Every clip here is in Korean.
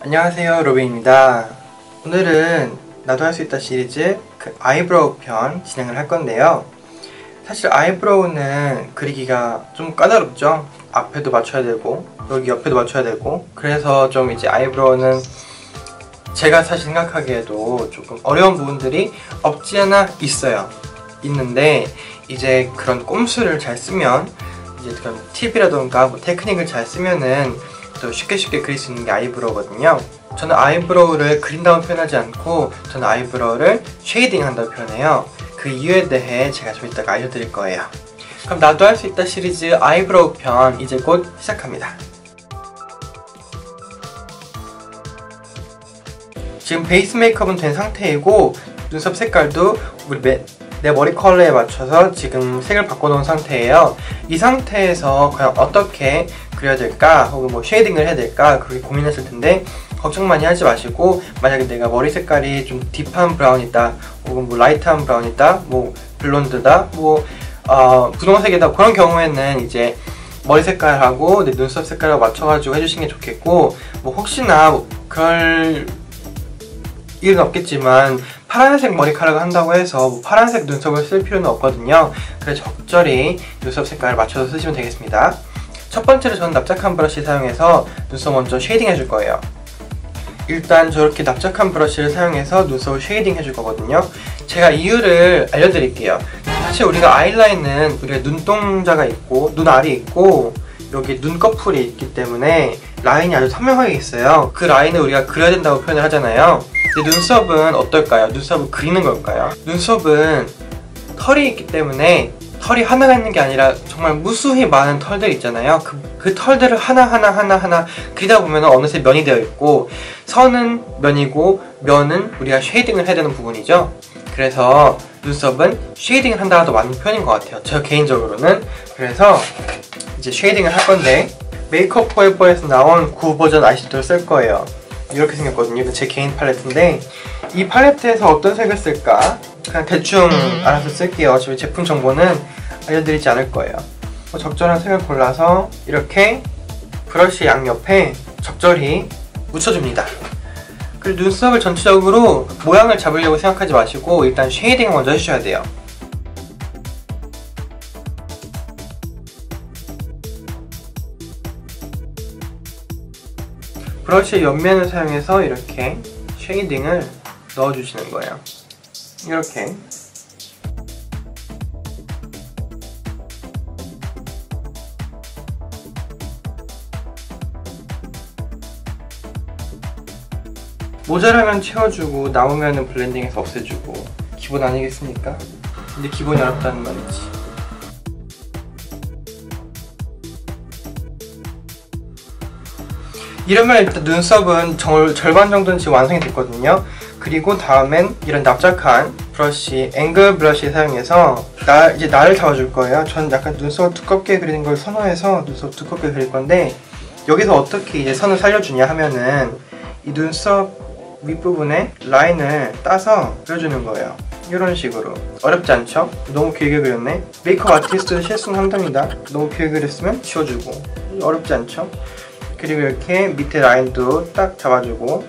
안녕하세요, 로빈입니다. 오늘은 나도 할 수 있다 시리즈 아이브로우 편 진행을 할 건데요. 사실 아이브로우는 그리기가 좀 까다롭죠. 앞에도 맞춰야 되고 여기 옆에도 맞춰야 되고, 그래서 좀 이제 아이브로우는 제가 사실 생각하기에도 조금 어려운 부분들이 없지 않아 있는데, 이제 그런 꼼수를 잘 쓰면, 이제 그런 팁이라던가 뭐 테크닉을 잘 쓰면은 또 쉽게 그릴 수 있는 게 아이브로우거든요. 저는 아이브로우를 그린다고 표현하지 않고, 저는 아이브로우를 쉐이딩 한다고 표현해요. 그 이유에 대해 제가 좀 이따가 알려드릴 거예요. 그럼 나도 할 수 있다 시리즈 아이브로우 편 이제 곧 시작합니다. 지금 베이스 메이크업은 된 상태이고, 눈썹 색깔도 내 머리 컬러에 맞춰서 지금 색을 바꿔놓은 상태예요. 이 상태에서 과연 어떻게 그려야 될까, 혹은 뭐 쉐이딩을 해야 될까, 그렇게 고민했을 텐데, 걱정 많이 하지 마시고, 만약에 내가 머리 색깔이 좀 딥한 브라운이다, 혹은 뭐 라이트한 브라운이다, 뭐 블론드다, 뭐 분홍색이다, 그런 경우에는 이제 머리 색깔하고 내 눈썹 색깔을 맞춰가지고 해주시는 게 좋겠고, 뭐 혹시나 뭐 그럴 일은 없겠지만 파란색 머리카락을 한다고 해서 뭐 파란색 눈썹을 쓸 필요는 없거든요. 그래서 적절히 눈썹 색깔을 맞춰서 쓰시면 되겠습니다. 첫 번째로 저는 납작한 브러쉬 사용해서 눈썹 먼저 쉐이딩 해줄 거예요. 일단 저렇게 납작한 브러쉬를 사용해서 눈썹을 쉐이딩 해줄 거거든요. 제가 이유를 알려드릴게요. 사실 우리가 아이라인은 우리가 눈동자가 있고 눈알이 있고 여기 눈꺼풀이 있기 때문에 라인이 아주 선명하게 있어요. 그 라인을 우리가 그려야 된다고 표현을 하잖아요. 근데 눈썹은 어떨까요? 눈썹을 그리는 걸까요? 눈썹은 털이 있기 때문에 털이 하나가 있는 게 아니라 정말 무수히 많은 털들 있잖아요. 그 털들을 하나 그리다 보면 어느새 면이 되어 있고, 선은 면이고 면은 우리가 쉐이딩을 해야 되는 부분이죠. 그래서 눈썹은 쉐이딩을 한다가 더 맞는 표현인 것 같아요, 저 개인적으로는. 그래서 이제 쉐이딩을 할 건데, 메이크업 포에버에서 나온 9 버전 아이섀도우를 쓸 거예요. 이렇게 생겼거든요. 이건 제 개인 팔레트인데, 이 팔레트에서 어떤 색을 쓸까 그냥 대충 알아서 쓸게요. 어차피 제품 정보는 알려드리지 않을 거예요. 적절한 색을 골라서 이렇게 브러쉬 양옆에 적절히 묻혀줍니다. 그리고 눈썹을 전체적으로 모양을 잡으려고 생각하지 마시고 일단 쉐이딩을 먼저 해주셔야 돼요. 브러쉬의 옆면을 사용해서 이렇게 쉐이딩을 넣어주시는 거예요. 이렇게. 모자라면 채워주고 남으면 블렌딩해서 없애주고, 기본 아니겠습니까? 근데 기본이 어렵다는 말이지. 이러면 일단 눈썹은 절반 정도는 지금 완성이 됐거든요. 그리고 다음엔 이런 납작한 브러쉬, 앵글 브러쉬 사용해서 이제 날을 잡아줄 거예요. 저는 약간 눈썹을 두껍게 그리는 걸 선호해서 눈썹 두껍게 그릴 건데, 여기서 어떻게 이제 선을 살려주냐 하면은 이 눈썹 윗부분에 라인을 따서 그려주는 거예요. 이런 식으로. 어렵지 않죠? 너무 길게 그렸네? 메이크업 아티스트 실수는 한답니다. 너무 길게 그렸으면 지워주고. 어렵지 않죠? 그리고 이렇게 밑에 라인도 딱 잡아주고.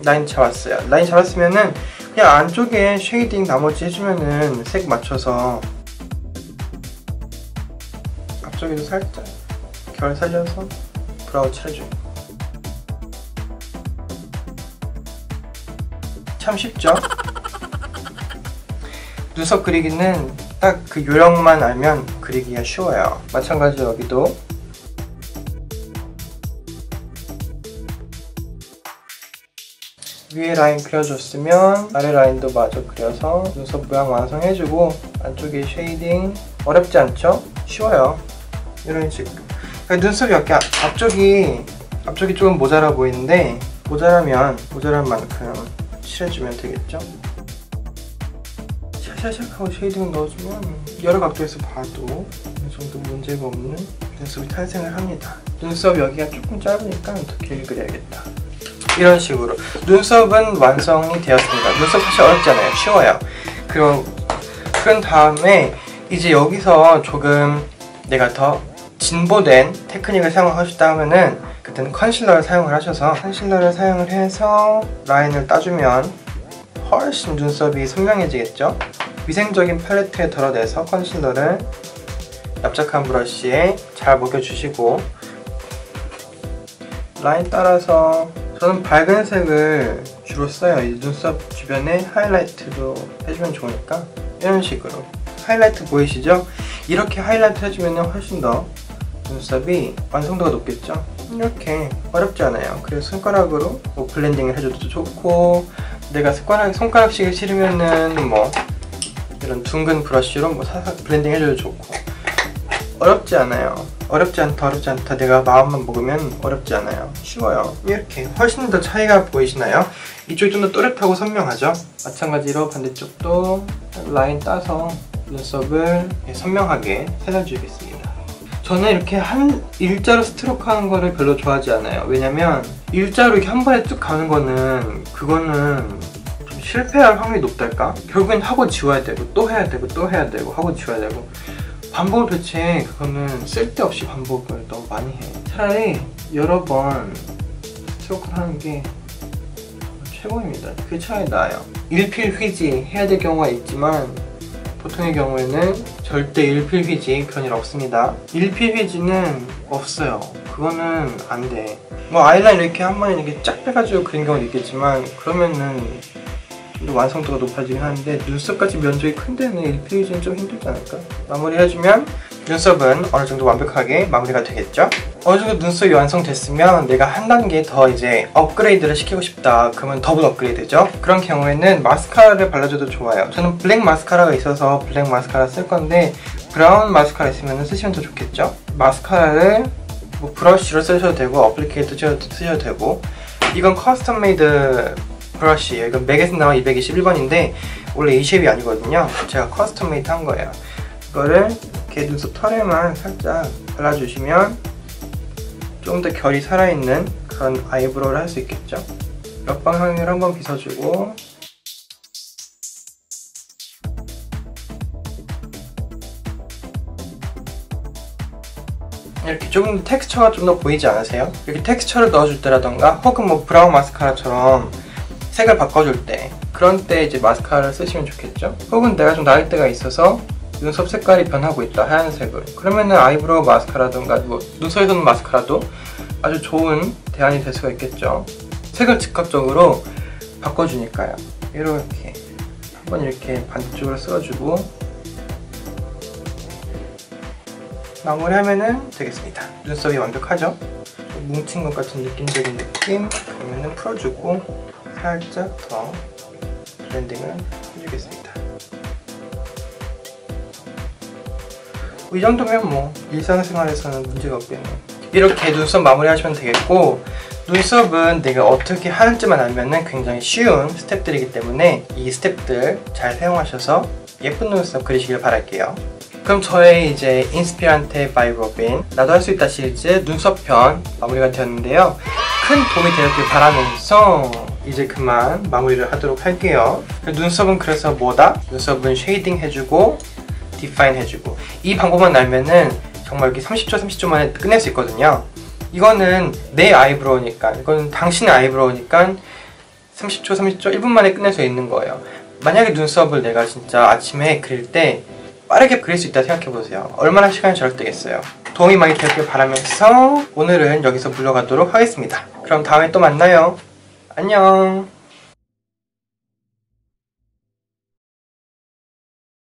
라인 잡았어요. 라인 잡았으면은 그냥 안쪽에 쉐이딩 나머지 해주면은 색 맞춰서 앞쪽에도 살짝 결 살려서 브라우 칠해줘요. 참 쉽죠? 눈썹 그리기는 딱 그 요령만 알면 그리기가 쉬워요. 마찬가지로 여기도 위에 라인 그려줬으면 아래 라인도 마저 그려서 눈썹 모양 완성해주고, 안쪽에 쉐이딩. 어렵지 않죠? 쉬워요. 이런 식으로. 눈썹이 이렇게 앞쪽이 조금 모자라 보이는데, 모자란 만큼 칠해주면 되겠죠? 샤샤샥 하고 쉐이딩을 넣어주면 여러 각도에서 봐도 어느 정도 문제가 없는 눈썹이 탄생을 합니다. 눈썹 여기가 조금 짧으니까 더 길게 그려야겠다. 이런 식으로 눈썹은 완성이 되었습니다. 눈썹 사실 어렵잖아요. 쉬워요. 그런 다음에 이제 여기서 조금 내가 더 진보된 테크닉을 사용하셨다 하면은 그때는 컨실러를 사용을 하셔서 컨실러를 사용을 해서 라인을 따주면 훨씬 눈썹이 선명해지겠죠? 위생적인 팔레트에 덜어내서 컨실러를 납작한 브러쉬에 잘 먹여주시고 라인 따라서 저는 밝은 색을 주로 써요. 이 눈썹 주변에 하이라이트도 해주면 좋으니까 이런 식으로 하이라이트 보이시죠? 이렇게 하이라이트 해주면 훨씬 더 눈썹이 완성도가 높겠죠? 이렇게 어렵지 않아요. 그래서 손가락으로 뭐 블렌딩을 해줘도 좋고 내가 손가락식을 싫으면은 뭐 이런 둥근 브러쉬로 뭐 살짝 블렌딩 해줘도 좋고 어렵지 않아요. 어렵지 않다 내가 마음만 먹으면 어렵지 않아요. 쉬워요. 이렇게 훨씬 더 차이가 보이시나요? 이쪽이 좀 더 또렷하고 선명하죠? 마찬가지로 반대쪽도 라인 따서 눈썹을 선명하게 살려주겠습니다. 저는 이렇게 한 일자로 스트로크 하는 거를 별로 좋아하지 않아요. 왜냐면 일자로 이렇게 한 번에 쭉 가는 거는 그거는 좀 실패할 확률이 높달까? 결국엔 하고 지워야 되고 또 해야 되고 또 해야 되고 하고 지워야 되고 반복을 도대체 그거는 쓸데없이 반복을 너무 많이 해. 차라리 여러 번 스트로크를 하는 게 최고입니다. 그게 차라리 나아요. 일필휘지 해야 될 경우가 있지만 보통의 경우에는 절대 일필휘지 그런 일 없습니다. 일필휘지는 없어요. 그거는 안 돼. 뭐 아이라인 이렇게 한 번에 이렇게 쫙 빼가지고 그린 경우도 있겠지만 그러면은 완성도가 높아지긴 하는데 눈썹까지 면적이 큰 데는 일필휘지는 좀 힘들지 않을까? 마무리해주면 눈썹은 어느 정도 완벽하게 마무리가 되겠죠? 어느 정도 눈썹이 완성됐으면 내가 한 단계 더 이제 업그레이드를 시키고 싶다. 그러면 더블 업그레이드죠? 그런 경우에는 마스카라를 발라줘도 좋아요. 저는 블랙 마스카라가 있어서 블랙 마스카라 쓸 건데 브라운 마스카라 있으면 쓰시면 더 좋겠죠? 마스카라를 뭐 브러쉬로 쓰셔도 되고 어플리케이터 쓰셔도 되고 이건 커스텀 메이드 브러쉬예요. 이건 맥에서 나온 221번인데 원래 이 쉐입이 아니거든요. 제가 커스텀 메이드 한 거예요. 이거를 이렇게 눈썹 털에만 살짝 발라주시면 좀 더 결이 살아있는 그런 아이브로우를 할 수 있겠죠. 옆방향을 한번 빗어주고 이렇게 조금 텍스처가 좀 더 보이지 않으세요? 이렇게 텍스처를 넣어줄 때라던가 혹은 뭐 브라운 마스카라처럼 색을 바꿔줄 때 그런 때 이제 마스카라를 쓰시면 좋겠죠? 혹은 내가 좀 나을 때가 있어서 눈썹 색깔이 변하고 있다, 하얀색으로. 그러면은 아이브로우 마스카라든가 뭐 눈썹에 서는 마스카라도 아주 좋은 대안이 될 수가 있겠죠. 색을 즉각적으로 바꿔주니까요. 이렇게 한번 이렇게 반대쪽으로 쓸어주고 마무리하면은 되겠습니다. 눈썹이 완벽하죠? 뭉친 것 같은 느낌적인 느낌. 그러면은 풀어주고 살짝 더 블렌딩을 해주겠습니다. 이 정도면 뭐 일상생활에서는 문제가 없겠네요. 이렇게 눈썹 마무리하시면 되겠고 눈썹은 내가 어떻게 하는지만 알면은 굉장히 쉬운 스텝들이기 때문에 이 스텝들 잘 사용하셔서 예쁜 눈썹 그리시길 바랄게요. 그럼 저의 이제 인스피란테 바이 로빈 나도 할 수 있다 시리즈 눈썹 편 마무리가 되었는데요. 큰 도움이 되었길 바라면서 이제 그만 마무리를 하도록 할게요. 눈썹은 그래서 뭐다? 눈썹은 쉐이딩 해주고 디파인 해주고 이 방법만 알면은 정말 이렇게 30초 만에 끝낼 수 있거든요. 이거는 내 아이브로우니까 이거는 당신의 아이브로우니까 30초 1분 만에 끝낼 수 있는 거예요. 만약에 눈썹을 내가 진짜 아침에 그릴 때 빠르게 그릴 수 있다 생각해보세요. 얼마나 시간이 절약되겠어요. 도움이 많이 되었길 바라면서 오늘은 여기서 물러가도록 하겠습니다. 그럼 다음에 또 만나요. 안녕.